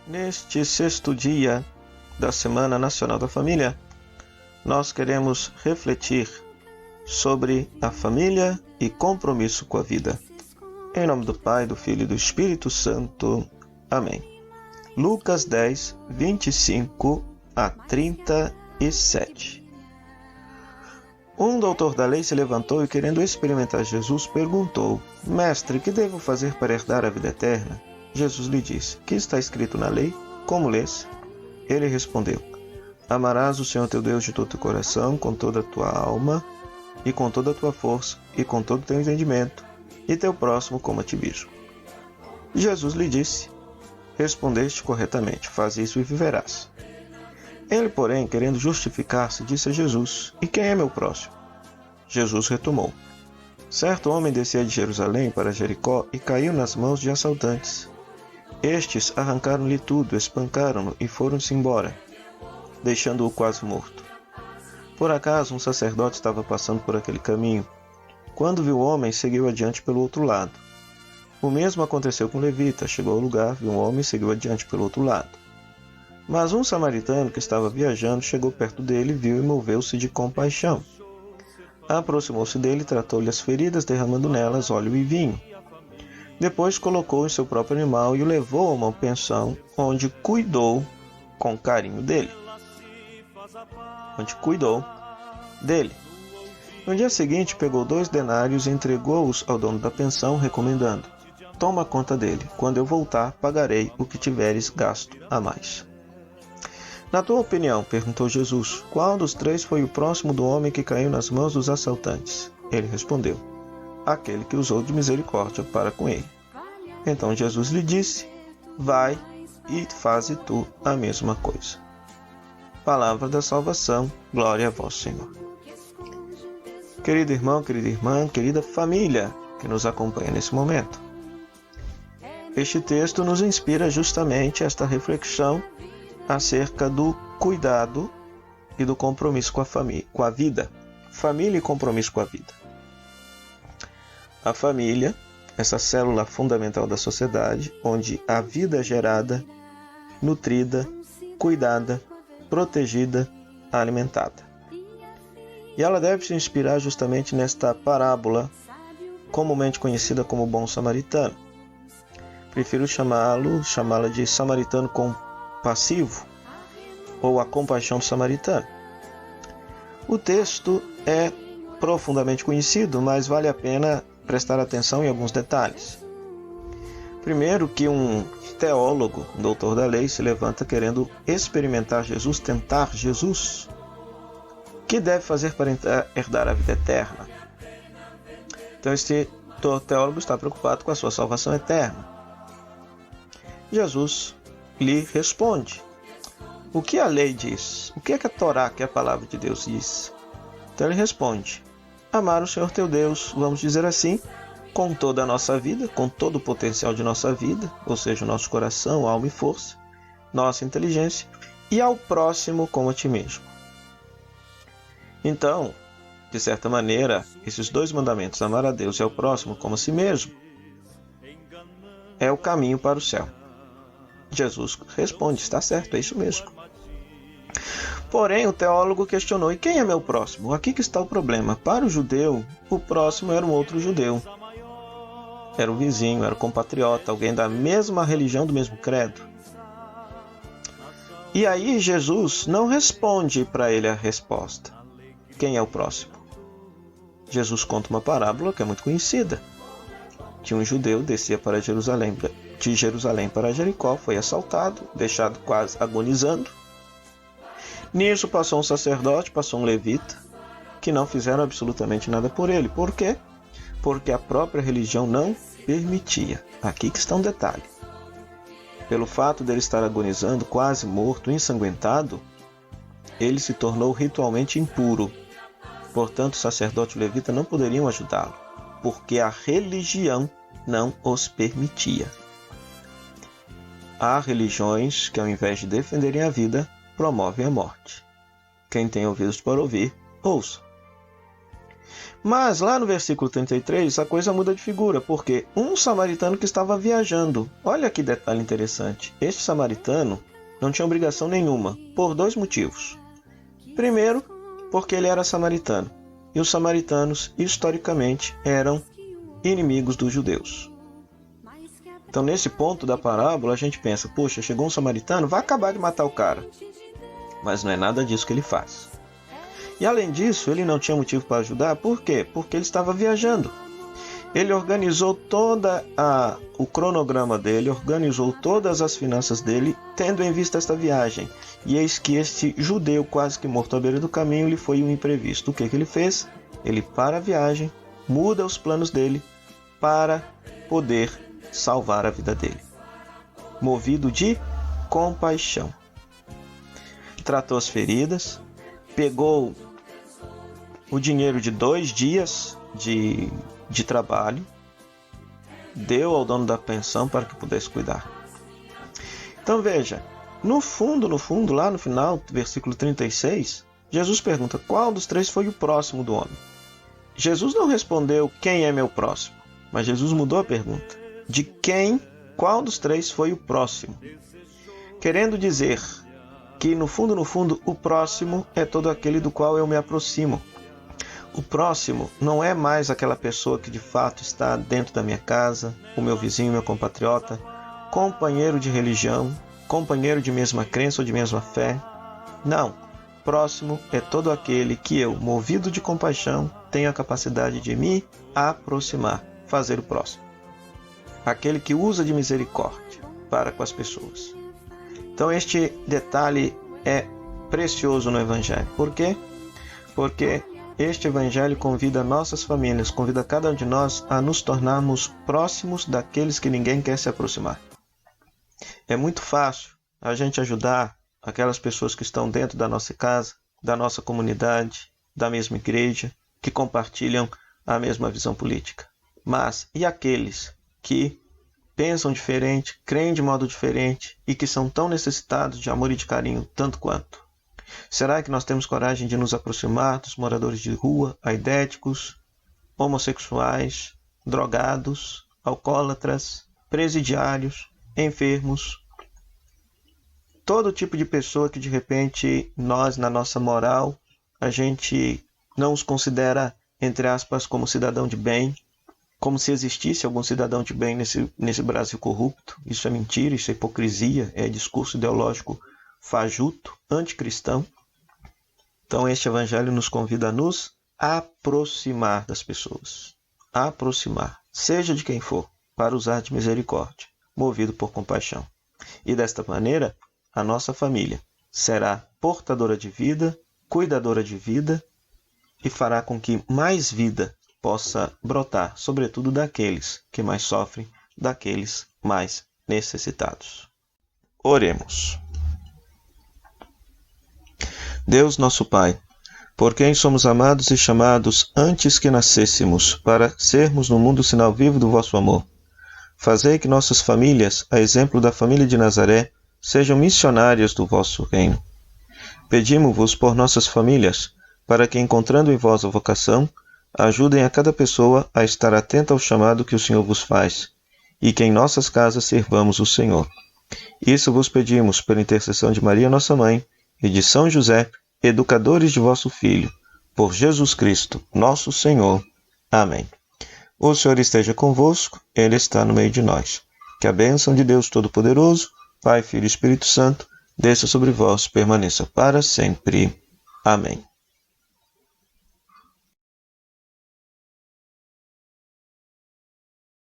Neste sexto dia da Semana Nacional da Família, nós queremos refletir sobre a família e compromisso com a vida. Em nome do Pai, do Filho e do Espírito Santo. Amém. Lucas 10, 25 a 37. Um doutor da lei se levantou e, querendo experimentar Jesus, perguntou: Mestre, que devo fazer para herdar a vida eterna? Jesus lhe disse: Que está escrito na lei? Como lês? Ele respondeu: Amarás o Senhor teu Deus de todo o teu coração, com toda a tua alma, e com toda a tua força, e com todo o teu entendimento, e teu próximo como a ti mesmo. Jesus lhe disse: Respondeste corretamente, faz isso e viverás. Ele, porém, querendo justificar-se, disse a Jesus: E quem é meu próximo? Jesus retomou: Certo homem descia de Jerusalém para Jericó e caiu nas mãos de assaltantes. Estes arrancaram-lhe tudo, espancaram-no e foram-se embora, deixando-o quase morto. Por acaso, um sacerdote estava passando por aquele caminho. Quando viu o homem, seguiu adiante pelo outro lado. O mesmo aconteceu com o levita. Chegou ao lugar, viu um homem e seguiu adiante pelo outro lado. Mas um samaritano que estava viajando chegou perto dele, viu e moveu-se de compaixão. Aproximou-se dele, tratou-lhe as feridas, derramando nelas óleo e vinho. Depois colocou em seu próprio animal e o levou a uma pensão, onde cuidou com carinho dele. No dia seguinte, pegou 2 denários e entregou-os ao dono da pensão, recomendando: Toma conta dele. Quando eu voltar, pagarei o que tiveres gasto a mais. Na tua opinião, perguntou Jesus, qual dos 3 foi o próximo do homem que caiu nas mãos dos assaltantes? Ele respondeu: Aquele que usou de misericórdia para com ele. Então Jesus lhe disse: Vai e faze tu a mesma coisa. Palavra da salvação, glória a vós, Senhor. Querido irmão, querida irmã, querida família que nos acompanha nesse momento, este texto nos inspira justamente esta reflexão acerca do cuidado e do compromisso com a família, com a vida. Família e compromisso com a vida. A família, essa célula fundamental da sociedade, onde a vida é gerada, nutrida, cuidada, protegida, alimentada. E ela deve se inspirar justamente nesta parábola, comumente conhecida como bom samaritano. Prefiro chamá-la de samaritano compassivo, ou a compaixão do samaritano. O texto é profundamente conhecido, mas vale a pena prestar atenção em alguns detalhes. Primeiro, que um teólogo, um doutor da lei, se levanta querendo experimentar Jesus, tentar Jesus. O que deve fazer para herdar a vida eterna? Então, este teólogo está preocupado com a sua salvação eterna. Jesus lhe responde: o que a lei diz? O que é que a Torá, que é a palavra de Deus, diz? Então ele responde: amar o Senhor teu Deus, vamos dizer assim, com toda a nossa vida, com todo o potencial de nossa vida, ou seja, o nosso coração, alma e força, nossa inteligência, e ao próximo como a ti mesmo. Então, de certa maneira, esses 2 mandamentos, amar a Deus e ao próximo como a si mesmo, é o caminho para o céu. Jesus responde: está certo, é isso mesmo. Porém, o teólogo questionou: e quem é meu próximo? Aqui que está o problema. Para o judeu, o próximo era um outro judeu. Era o vizinho, era o compatriota, alguém da mesma religião, do mesmo credo. E aí Jesus não responde para ele a resposta: quem é o próximo? Jesus conta uma parábola que é muito conhecida. Que um judeu descia para Jerusalém, de Jerusalém para Jericó, foi assaltado, deixado quase agonizando. Nisso passou um sacerdote, passou um levita, que não fizeram absolutamente nada por ele. Por quê? Porque a própria religião não permitia. Aqui que está um detalhe. Pelo fato dele estar agonizando, quase morto, ensanguentado, ele se tornou ritualmente impuro. Portanto, o sacerdote e o levita não poderiam ajudá-lo, porque a religião não os permitia. Há religiões que, ao invés de defenderem a vida, promovem a morte. Quem tem ouvidos para ouvir, ouça. Mas lá no versículo 33, a coisa muda de figura, porque um samaritano que estava viajando. Olha que detalhe interessante. Este samaritano não tinha obrigação nenhuma, por 2 motivos. Primeiro, porque ele era samaritano. E os samaritanos, historicamente, eram inimigos dos judeus. Então, nesse ponto da parábola, a gente pensa, poxa, chegou um samaritano, vai acabar de matar o cara. Mas não é nada disso que ele faz. E além disso, ele não tinha motivo para ajudar. Por quê? Porque ele estava viajando. Ele organizou o cronograma dele, organizou todas as finanças dele, tendo em vista esta viagem. E eis que este judeu, quase que morto à beira do caminho, lhe foi um imprevisto. O que ele fez? Ele para a viagem, muda os planos dele para poder salvar a vida dele. Movido de compaixão. Tratou as feridas, pegou o dinheiro de 2 dias de trabalho, deu ao dono da pensão para que pudesse cuidar. Então veja, no fundo, lá no final, versículo 36, Jesus pergunta qual dos 3 foi o próximo do homem. Jesus não respondeu quem é meu próximo, mas Jesus mudou a pergunta. De qual dos 3 foi o próximo? Querendo dizer que no fundo, o próximo é todo aquele do qual eu me aproximo. O próximo não é mais aquela pessoa que de fato está dentro da minha casa, o meu vizinho, meu compatriota, companheiro de religião, companheiro de mesma crença ou de mesma fé. Não, próximo é todo aquele que eu, movido de compaixão, tenho a capacidade de me aproximar, fazer o próximo. Aquele que usa de misericórdia para com as pessoas. Então este detalhe é precioso no Evangelho. Por quê? Porque este Evangelho convida nossas famílias, convida cada um de nós a nos tornarmos próximos daqueles que ninguém quer se aproximar. É muito fácil a gente ajudar aquelas pessoas que estão dentro da nossa casa, da nossa comunidade, da mesma igreja, que compartilham a mesma visão política. Mas e aqueles que pensam diferente, creem de modo diferente e que são tão necessitados de amor e de carinho tanto quanto? Será que nós temos coragem de nos aproximar dos moradores de rua, aidéticos, homossexuais, drogados, alcoólatras, presidiários, enfermos? Todo tipo de pessoa que de repente nós, na nossa moral, a gente não os considera, entre aspas, como cidadão de bem, como se existisse algum cidadão de bem nesse Brasil corrupto. Isso é mentira, isso é hipocrisia, é discurso ideológico fajuto, anticristão. Então este Evangelho nos convida a nos aproximar das pessoas. Aproximar, seja de quem for, para usar de misericórdia, movido por compaixão. E desta maneira, a nossa família será portadora de vida, cuidadora de vida e fará com que mais vida possa brotar, sobretudo daqueles que mais sofrem, daqueles mais necessitados. Oremos. Deus nosso Pai, por quem somos amados e chamados antes que nascêssemos, para sermos no mundo sinal vivo do vosso amor, fazei que nossas famílias, a exemplo da família de Nazaré, sejam missionárias do vosso reino. Pedimo-vos por nossas famílias, para que, encontrando em vós a vocação, ajudem a cada pessoa a estar atenta ao chamado que o Senhor vos faz, e que em nossas casas servamos o Senhor. Isso vos pedimos pela intercessão de Maria, nossa Mãe, e de São José, educadores de vosso Filho, por Jesus Cristo, nosso Senhor. Amém. O Senhor esteja convosco, Ele está no meio de nós. Que a bênção de Deus Todo-Poderoso, Pai, Filho e Espírito Santo, desça sobre vós, permaneça para sempre. Amém.